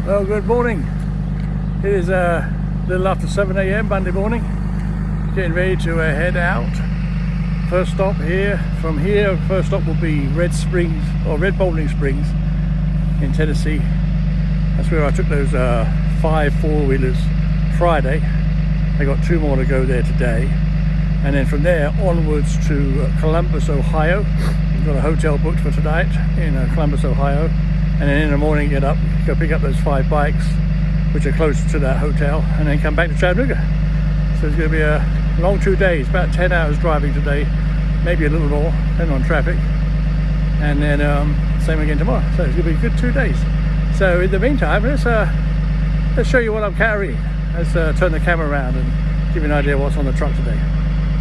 Well, good morning. It is a little after 7 a.m. Monday morning. Getting ready to head out. First stop here. From here, first stop will be Red Bowling Springs in Tennessee. That's where I took those 5 four-wheelers Friday. I got 2 more to go there today. And then from there onwards to Columbus, Ohio. We've got a hotel booked for tonight in Columbus, Ohio. And then in the morning get up, go pick up those 5 bikes, which are close to that hotel, and then come back to Chattanooga. So it's going to be a long 2 days, about 10 hours driving today, maybe a little more, depending on traffic. And then same again tomorrow. So it's going to be a good 2 days. So in the meantime, let's show you what I'm carrying. Let's turn the camera around and give you an idea what's on the truck today.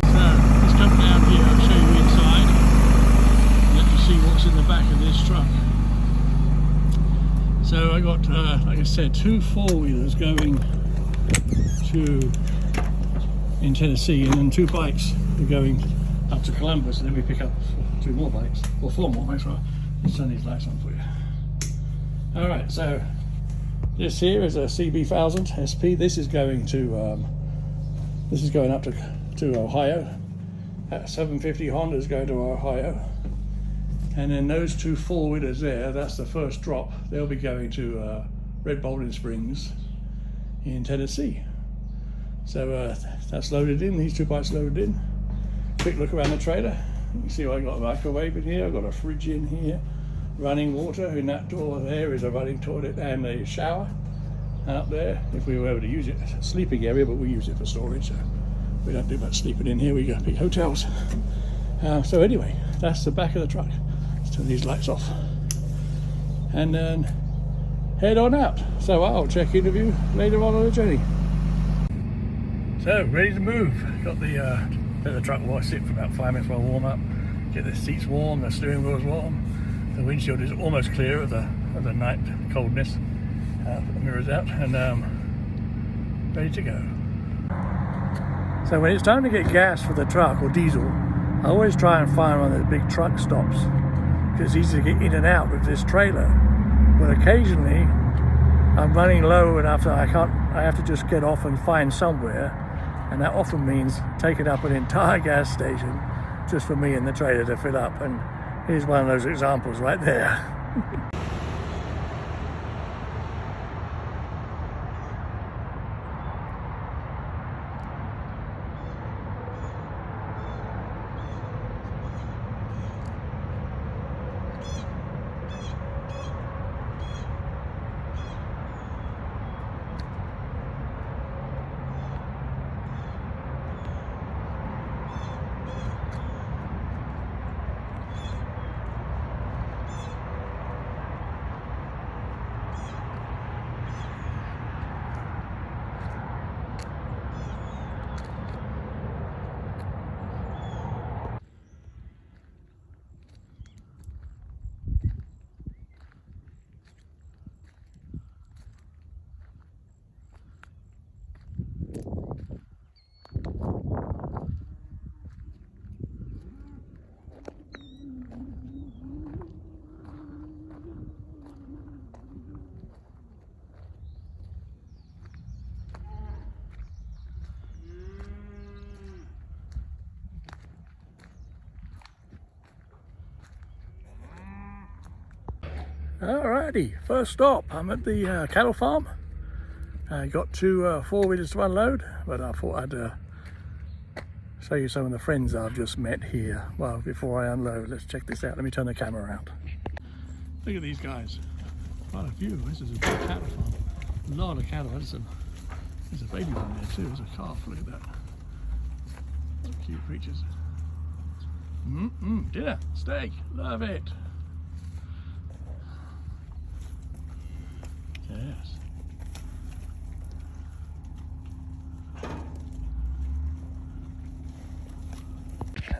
So let's come down here, I'll show you inside, and let you see what's in the back of this truck. So I got, like I said, 2 four-wheelers going in Tennessee, and then 2 bikes are going up to Columbus, and then we pick up 2 more bikes, or 4 more bikes, right? Let's turn these lights on for you. All right, so this here is a CB1000 SP. This is going up to Ohio. That 750 Honda is going to Ohio. And then those 2 four-wheelers there, that's the first drop. They'll be going to Red Bowling Springs in Tennessee. So that's loaded in, these 2 bikes loaded in. Quick look around the trailer. You can see I got a microwave in here, I've got a fridge in here, running water. In that door there is a running toilet and a shower. And up there, if we were able to use it, it's a sleeping area, but we use it for storage. So we don't do much sleeping in here, we go big hotels. So anyway, that's the back of the truck. Turn these lights off and then head on out. So I'll check in with you later on the journey. So ready to move. Got the truck while I sit for about 5 minutes while I warm up. Get the seats warm, the steering wheel's warm. The windshield is almost clear of the night coldness. Put the mirrors out and ready to go. So when it's time to get gas for the truck or diesel, I always try and find one of the big truck stops. It's easy to get in and out with this trailer, but occasionally I'm running low enough that I have to just get off and find somewhere, and that often means taking up an entire gas station just for me and the trailer to fill up. And here's one of those examples right there. Alrighty, first stop. I'm at the cattle farm. I got 2 four-wheelers to unload, but I thought I'd show you some of the friends I've just met here. Well, before I unload, let's check this out. Let me turn the camera around. Look at these guys. Quite a few. This is a big cattle farm. A lot of cattle. There's a baby one there too. There's a calf. Look at that. What cute creatures. Dinner, steak, love it. Yes.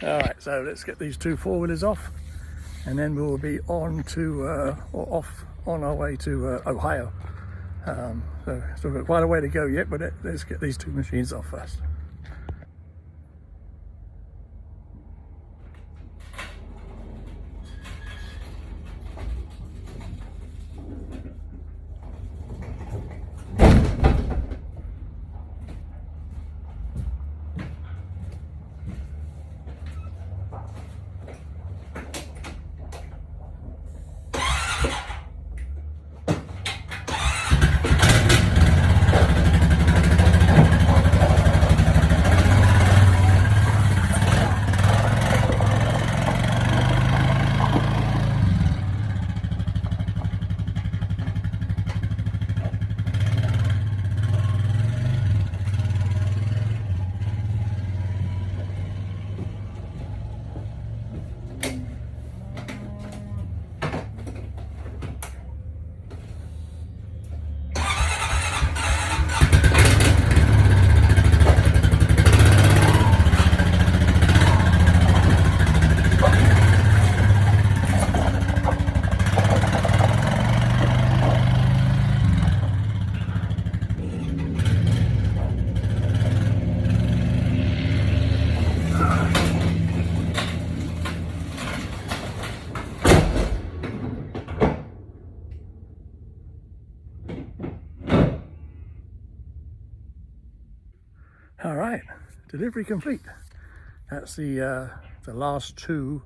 All right, so let's get these 2 four-wheelers off, and then we'll be on to on our way to Ohio. So still got quite a way to go yet, but let's get these 2 machines off first. All right, delivery complete. That's the last 2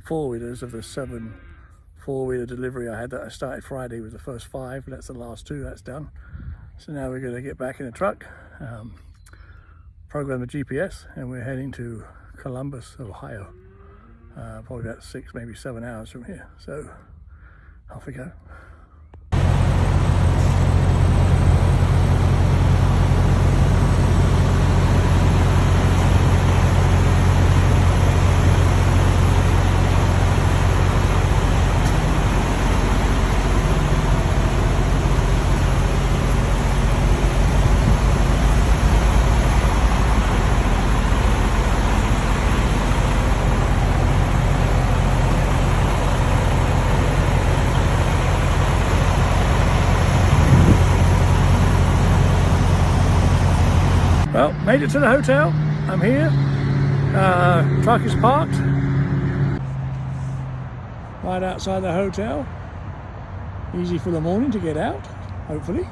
four-wheelers of the 7 four-wheeler delivery I had that I started Friday with the first 5. That's the last 2, that's done. So now we're going to get back in the truck, program the GPS, and we're heading to Columbus, Ohio. Probably about 6, maybe 7 hours from here. So off we go. Well, made it to the hotel. I'm here. Truck is parked right outside the hotel. Easy for the morning to get out, hopefully.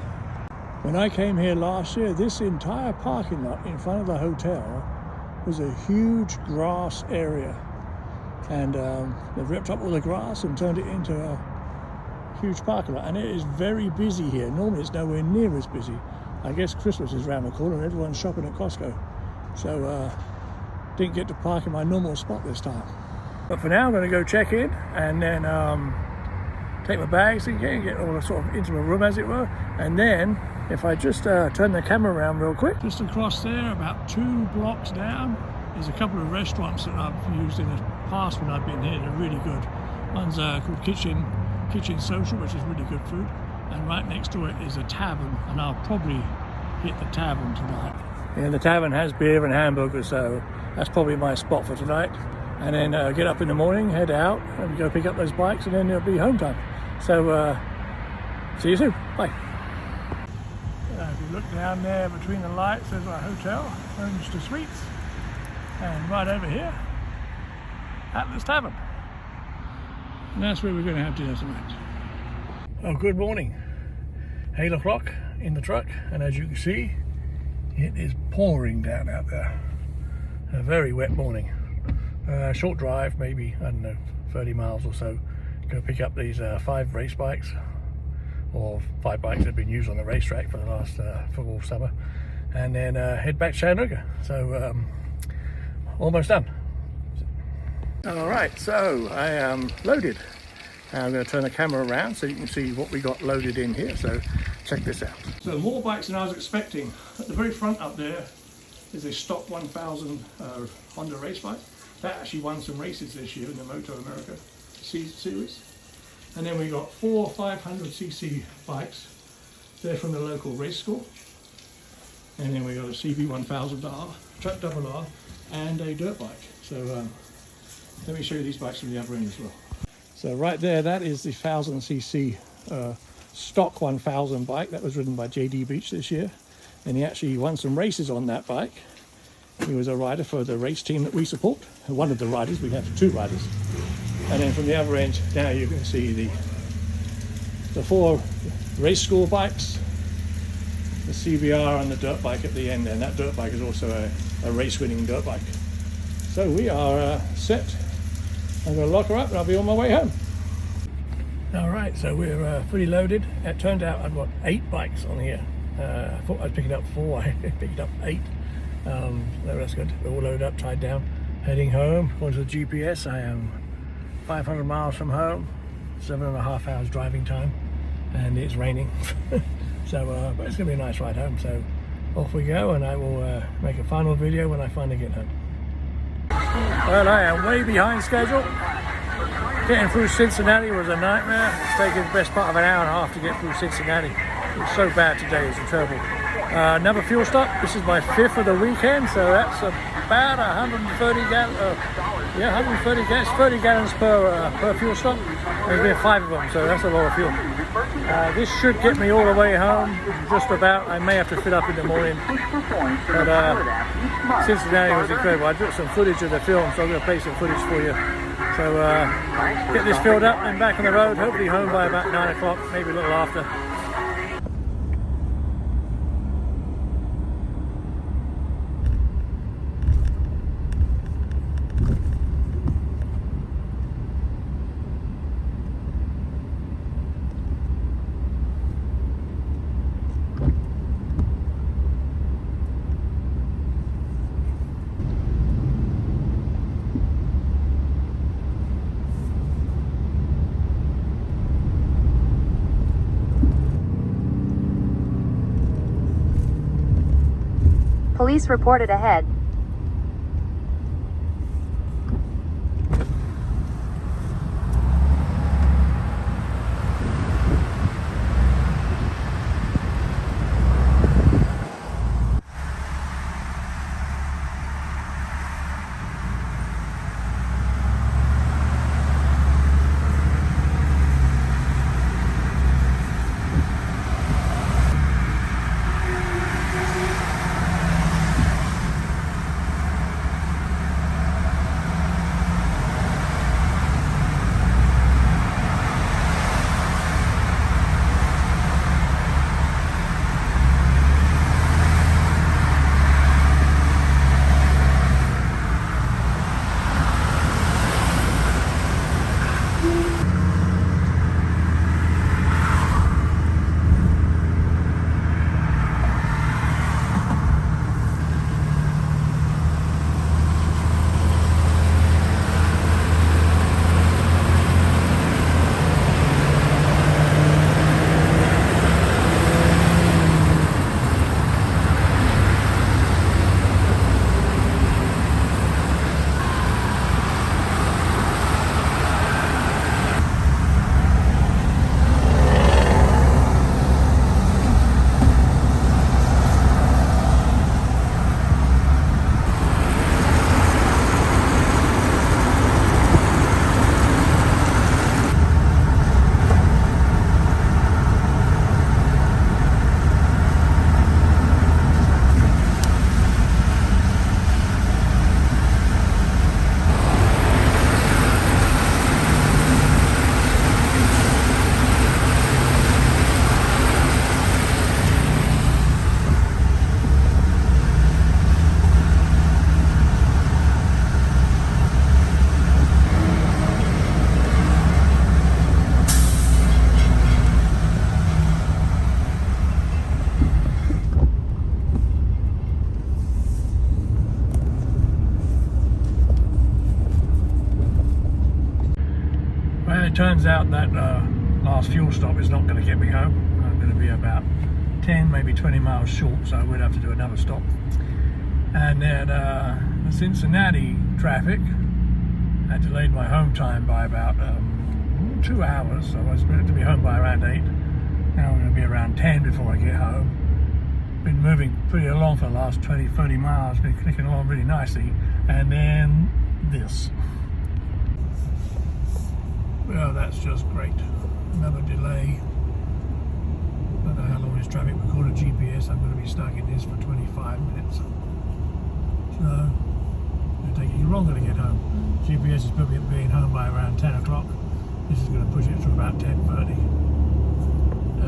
When I came here last year, this entire parking lot in front of the hotel was a huge grass area. And they've ripped up all the grass and turned it into a huge parking lot. And it is very busy here. Normally it's nowhere near as busy. I guess Christmas is around the corner and everyone's shopping at Costco. So didn't get to park in my normal spot this time. But for now I'm going to go check in and then take my bags and get all sort of into my room, as it were. And then if I just turn the camera around real quick. Just across there, about 2 blocks down, there's a couple of restaurants that I've used in the past when I've been here. They're really good. One's called Kitchen Social, which is really good food. And right next to it is a tavern, and I'll probably hit the tavern tonight. And the tavern has beer and hamburgers, so that's probably my spot for tonight. And then get up in the morning, head out, and go pick up those bikes, and then it'll be home time. So see you soon. Bye. If you look down there between the lights, there's our hotel, Homester Suites, and right over here, Atlas Tavern. And that's where we're going to have dinner tonight. Oh, good morning. 8 o'clock in the truck, and as you can see, it is pouring down out there. A very wet morning. Short drive, maybe, I don't know, 30 miles or so. Go pick up these 5 race bikes, or 5 bikes that have been used on the racetrack for the last football summer, and then head back to Chattanooga. So almost done. All right, so I am loaded. I'm going to turn the camera around so you can see what we got loaded in here, so check this out. So more bikes than I was expecting. At the very front up there is a stock 1000 Honda race bike. That actually won some races this year in the Moto America series. And then we got 4 500cc bikes. They're from the local race school. And then we got a CB1000R, Truck RR, and a dirt bike. So let me show you these bikes from the other end as well. So right there, that is the 1000cc stock 1000 bike that was ridden by JD Beach this year. And he actually won some races on that bike. He was a rider for the race team that we support. One of the riders, we have 2 riders. And then from the other end, now you can see the 4 race school bikes, the CBR and the dirt bike at the end, and that dirt bike is also a race winning dirt bike. So we are set. I'm going to lock her up and I'll be on my way home. All right, so we're fully loaded. It turned out I've got 8 bikes on here. I thought I was picking up 4, I picked up 8. So that's good. We're all loaded up, tied down. Heading home. According to the GPS, I am 500 miles from home, 7.5 hours driving time, and it's raining. So, but it's going to be a nice ride home. So off we go, and I will make a final video when I finally get home. Well, I am way behind schedule. Getting through Cincinnati was a nightmare. It's taken the best part of an hour and a half to get through Cincinnati. It was so bad today, it's terrible. Another fuel stop. This is my 5th of the weekend, so that's about 130 gallons. 30 gallons per fuel stop. There's been 5 of them, so that's a lot of fuel. This should get me all the way home, just about. I may have to fill up in the morning, but Cincinnati was incredible. I took some footage of the film, so I'm going to play some footage for you. So get this filled up and back on the road, hopefully home by about 9 o'clock, maybe a little after. Police reported ahead. It turns out that last fuel stop is not going to get me home. I'm going to be about 10, maybe 20 miles short, so I would have to do another stop. And then the Cincinnati traffic had delayed my home time by about 2 hours. So I was supposed to be home by around 8. Now I'm going to be around 10 before I get home. Been moving pretty along for the last 20, 30 miles, been clicking along really nicely. And then this. Well, that's just great. Another delay. Don't know how long this traffic recorded GPS. I'm going to be stuck in this for 25 minutes. So, it'll take you longer to get home. GPS is probably being home by around 10 o'clock. This is going to push it to about 10:30.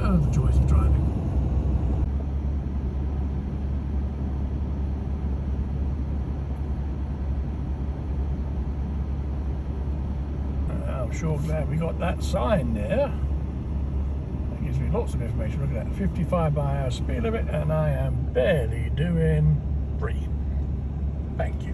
Oh, the joys of driving. I'm sure glad we got that sign there. That gives me lots of information. Look at that, 55 by hour speed limit, and I am barely doing 3. Thank you.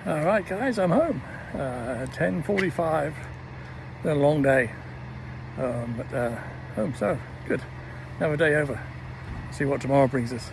Alright guys, I'm home. 10:45. Been a long day. But home, so good. Another day over. See what tomorrow brings us.